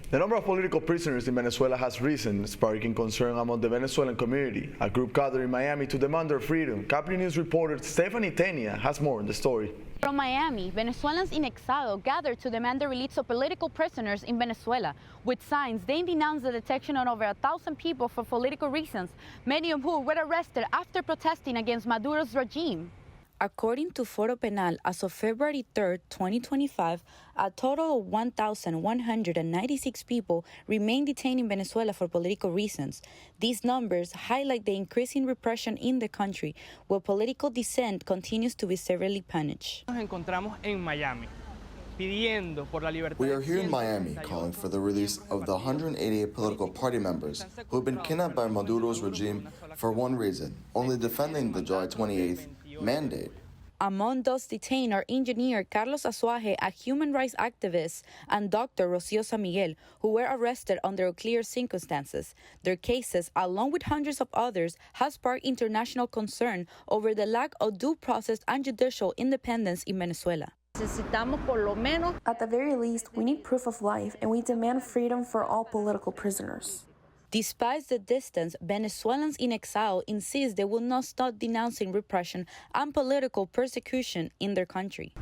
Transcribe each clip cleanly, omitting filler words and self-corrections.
The number of political prisoners in Venezuela has risen, sparking concern among the Venezuelan community. A group gathered in Miami to demand their freedom. Caplin News reporter Stephanie Tenia has more on the story. From Miami, Venezuelans in exile gathered to demand the release of political prisoners in Venezuela. With signs, they denounced the detention of over 1,000 people for political reasons, many of whom were arrested after protesting against Maduro's regime. According to Foro Penal, as of February 3, 2025, a total of 1,196 people remain detained in Venezuela for political reasons. These numbers highlight the increasing repression in the country, where political dissent continues to be severely punished. Nos encontramos en Miami. We are here in Miami calling for the release of the 188 political party members who have been kidnapped by Maduro's regime for one reason, only defending the July 28th mandate. Among those detained are engineer Carlos Azuaje, a human rights activist, and Dr. Rocio San Miguel, who were arrested under unclear circumstances. Their cases, along with hundreds of others, have sparked international concern over the lack of due process and judicial independence in Venezuela. At the very least, we need proof of life, and we demand freedom for all political prisoners. Despite the distance, Venezuelans in exile insist they will not stop denouncing repression and political persecution in their country.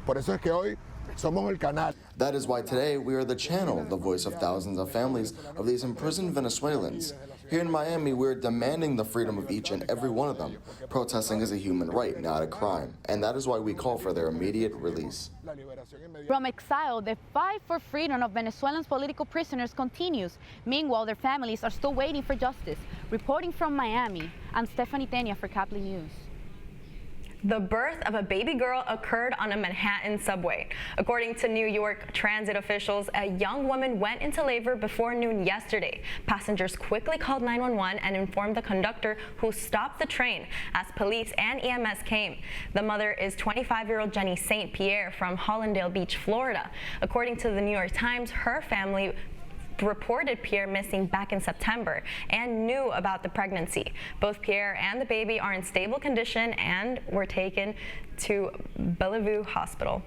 That is why today we are the channel, the voice of thousands of families of these imprisoned Venezuelans. Here in Miami, we are demanding the freedom of each and every one of them. Protesting is a human right, not a crime, and that is why we call for their immediate release. From exile, the fight for freedom of Venezuelans political prisoners continues. Meanwhile, their families are still waiting for justice. Reporting from Miami, I'm Stephanie Tenia for Caplin News. The birth of a baby girl occurred on a Manhattan subway. According to New York transit officials, a young woman went into labor before noon yesterday. Passengers quickly called 911 and informed the conductor, who stopped the train as police and EMS came. The mother is 25-year-old Jenny St. Pierre from Hollandale Beach, Florida. According to the New York Times, her family reported Pierre missing back in September and knew about the pregnancy. Both Pierre and the baby are in stable condition and were taken to Bellevue Hospital.